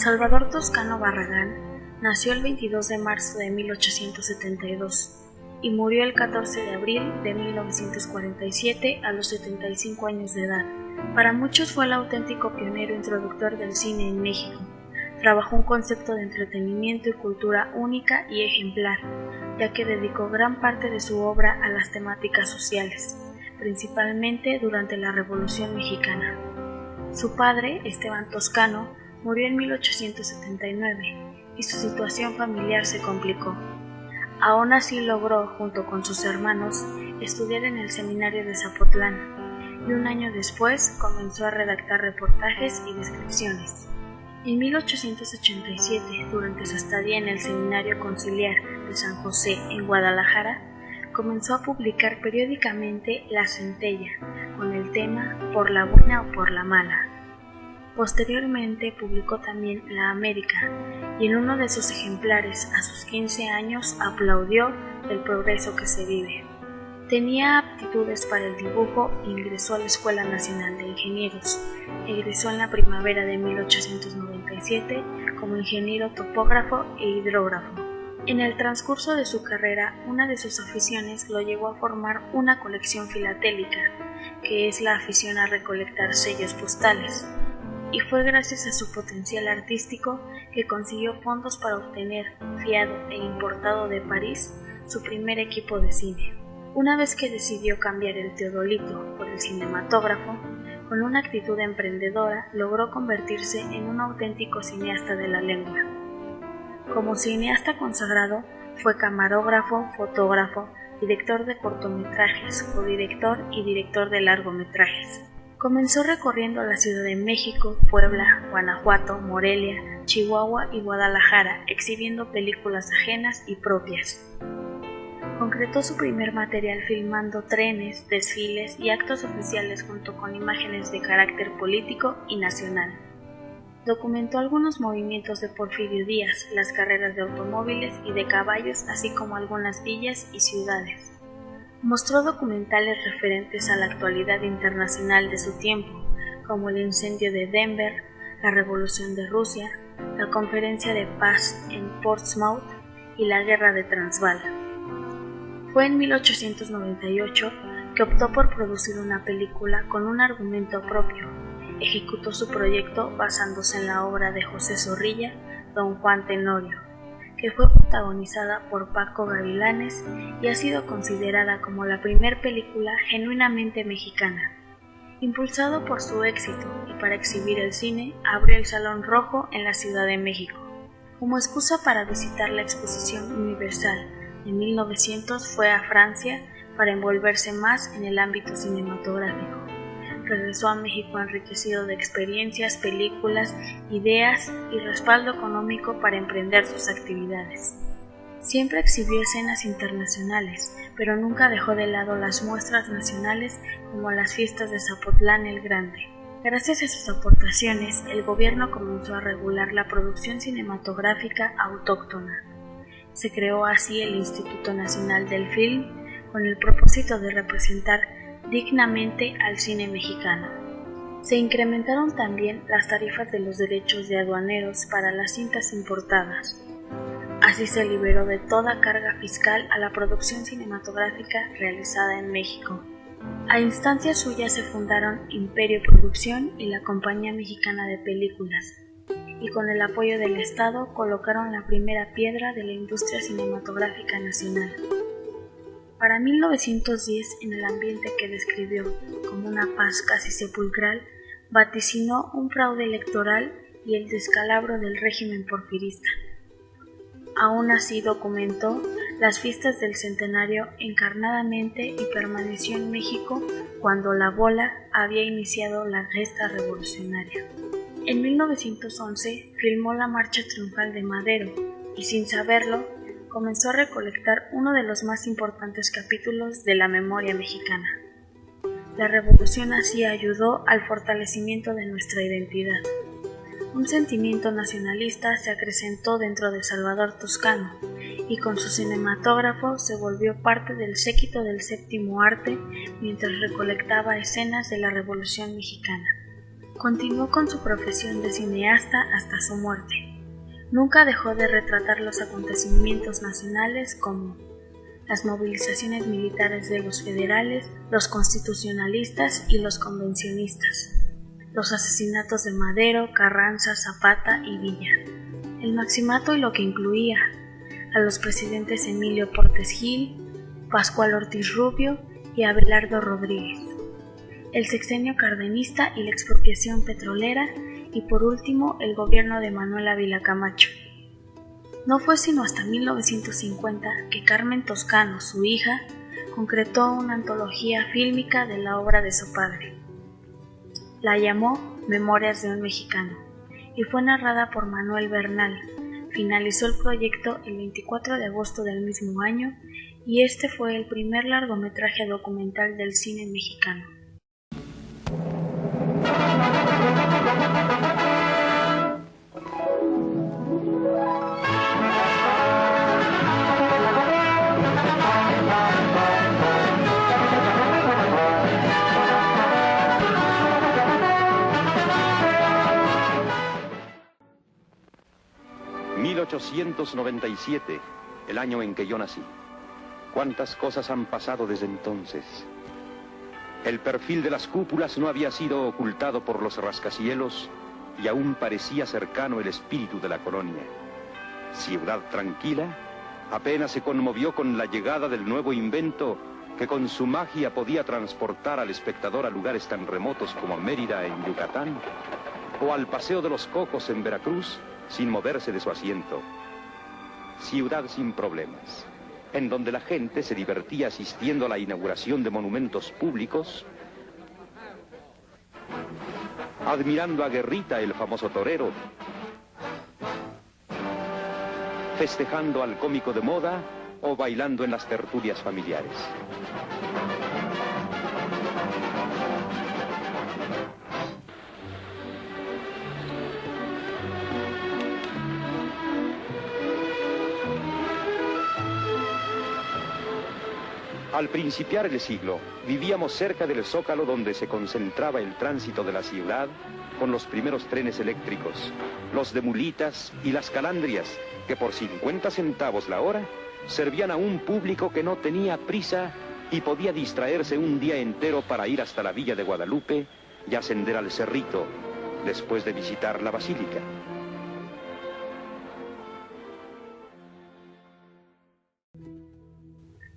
Salvador Toscano Barragán nació el 22 de marzo de 1872 y murió el 14 de abril de 1947 a los 75 años de edad. Para muchos fue el auténtico pionero introductor del cine en México. Trabajó un concepto de entretenimiento y cultura única y ejemplar, ya que dedicó gran parte de su obra a las temáticas sociales, principalmente durante la Revolución Mexicana. Su padre, Esteban Toscano, murió en 1879 y su situación familiar se complicó. Aún así logró, junto con sus hermanos, estudiar en el seminario de Zapotlán y un año después comenzó a redactar reportajes y descripciones. En 1887, durante su estadía en el Seminario Conciliar de San José en Guadalajara, comenzó a publicar periódicamente La Centella, con el tema Por la buena o por la mala. Posteriormente publicó también La América, y en uno de sus ejemplares, a sus 15 años, aplaudió el progreso que se vive. Tenía aptitudes para el dibujo e ingresó a la Escuela Nacional de Ingenieros. Egresó en la primavera de 1897 como ingeniero topógrafo e hidrógrafo. En el transcurso de su carrera, una de sus aficiones lo llevó a formar una colección filatélica, que es la afición a recolectar sellos postales, y fue gracias a su potencial artístico que consiguió fondos para obtener, fiado e importado de París, su primer equipo de cine. Una vez que decidió cambiar el teodolito por el cinematógrafo, con una actitud emprendedora logró convertirse en un auténtico cineasta de la lengua. Como cineasta consagrado, fue camarógrafo, fotógrafo, director de cortometrajes, codirector y director de largometrajes. Comenzó recorriendo la Ciudad de México, Puebla, Guanajuato, Morelia, Chihuahua y Guadalajara, exhibiendo películas ajenas y propias. Concretó su primer material filmando trenes, desfiles y actos oficiales junto con imágenes de carácter político y nacional. Documentó algunos movimientos de Porfirio Díaz, las carreras de automóviles y de caballos, así como algunas villas y ciudades. Mostró documentales referentes a la actualidad internacional de su tiempo, como el incendio de Denver, la Revolución de Rusia, la Conferencia de Paz en Portsmouth y la Guerra de Transvaal. Fue en 1898 que optó por producir una película con un argumento propio. Ejecutó su proyecto basándose en la obra de José Zorrilla, Don Juan Tenorio, que fue protagonizada por Paco Gavilanes y ha sido considerada como la primer película genuinamente mexicana. Impulsado por su éxito y para exhibir el cine, abrió el Salón Rojo en la Ciudad de México. Como excusa para visitar la Exposición Universal, en 1900 fue a Francia para envolverse más en el ámbito cinematográfico. Regresó a México enriquecido de experiencias, películas, ideas y respaldo económico para emprender sus actividades. Siempre exhibió escenas internacionales, pero nunca dejó de lado las muestras nacionales como las fiestas de Zapotlán el Grande. Gracias a sus aportaciones, el gobierno comenzó a regular la producción cinematográfica autóctona. Se creó así el Instituto Nacional del Film con el propósito de representar dignamente al cine mexicano. Se incrementaron también las tarifas de los derechos de aduaneros para las cintas importadas. Así se liberó de toda carga fiscal a la producción cinematográfica realizada en México. A instancias suyas se fundaron Imperio Producción y la Compañía Mexicana de Películas, y con el apoyo del Estado colocaron la primera piedra de la industria cinematográfica nacional. Para 1910, en el ambiente que describió como una paz casi sepulcral, vaticinó un fraude electoral y el descalabro del régimen porfirista. Aún así documentó las fiestas del centenario encarnadamente y permaneció en México cuando la bola había iniciado la gesta revolucionaria. En 1911 filmó la Marcha Triunfal de Madero y, sin saberlo, comenzó a recolectar uno de los más importantes capítulos de la memoria mexicana. La revolución así ayudó al fortalecimiento de nuestra identidad. Un sentimiento nacionalista se acrecentó dentro de Salvador Toscano y con su cinematógrafo se volvió parte del séquito del séptimo arte mientras recolectaba escenas de la Revolución Mexicana. Continuó con su profesión de cineasta hasta su muerte. Nunca dejó de retratar los acontecimientos nacionales como las movilizaciones militares de los federales, los constitucionalistas y los convencionistas, los asesinatos de Madero, Carranza, Zapata y Villa, el maximato y lo que incluía a los presidentes Emilio Portes Gil, Pascual Ortiz Rubio y Abelardo Rodríguez, el sexenio cardenista y la expropiación petrolera, y por último el gobierno de Manuel Ávila Camacho. No fue sino hasta 1950 que Carmen Toscano, su hija, concretó una antología fílmica de la obra de su padre. La llamó Memorias de un Mexicano y fue narrada por Manuel Bernal. Finalizó el proyecto el 24 de agosto del mismo año y este fue el primer largometraje documental del cine mexicano. ...1897, el año en que yo nací. ¿Cuántas cosas han pasado desde entonces? El perfil de las cúpulas no había sido ocultado por los rascacielos y aún parecía cercano el espíritu de la colonia. Ciudad tranquila, apenas se conmovió con la llegada del nuevo invento que con su magia podía transportar al espectador a lugares tan remotos como Mérida en Yucatán o al Paseo de los Cocos en Veracruz sin moverse de su asiento. Ciudad sin problemas, en donde la gente se divertía asistiendo a la inauguración de monumentos públicos, admirando a Guerrita, el famoso torero, festejando al cómico de moda o bailando en las tertulias familiares. Al principiar el siglo, vivíamos cerca del Zócalo donde se concentraba el tránsito de la ciudad con los primeros trenes eléctricos, los de mulitas y las calandrias, que por 50 centavos la hora servían a un público que no tenía prisa y podía distraerse un día entero para ir hasta la Villa de Guadalupe y ascender al Cerrito, después de visitar la Basílica.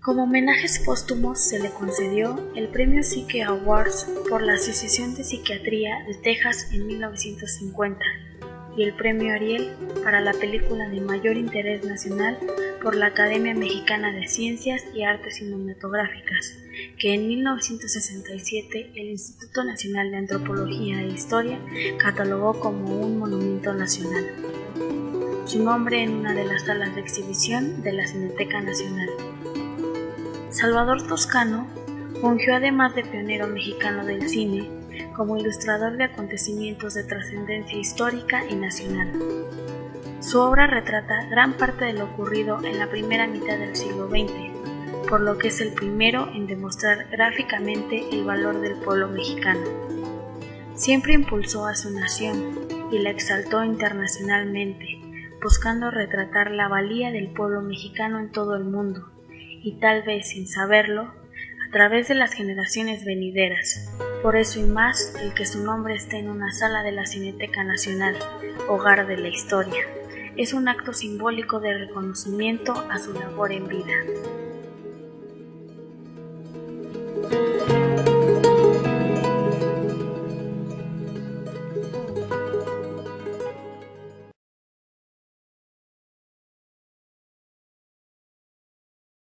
Como homenajes póstumos se le concedió el Premio Psyche Awards por la Asociación de Psiquiatría de Texas en 1950 y el Premio Ariel para la película de mayor interés nacional por la Academia Mexicana de Ciencias y Artes Cinematográficas, que en 1967 el Instituto Nacional de Antropología e Historia catalogó como un monumento nacional. Su nombre en una de las salas de exhibición de la Cineteca Nacional. Salvador Toscano fungió, además de pionero mexicano del cine, como ilustrador de acontecimientos de trascendencia histórica y nacional. Su obra retrata gran parte de lo ocurrido en la primera mitad del siglo XX, por lo que es el primero en demostrar gráficamente el valor del pueblo mexicano. Siempre impulsó a su nación y la exaltó internacionalmente, buscando retratar la valía del pueblo mexicano en todo el mundo, y tal vez sin saberlo, a través de las generaciones venideras. Por eso y más, el que su nombre esté en una sala de la Cineteca Nacional, hogar de la historia, es un acto simbólico de reconocimiento a su labor en vida.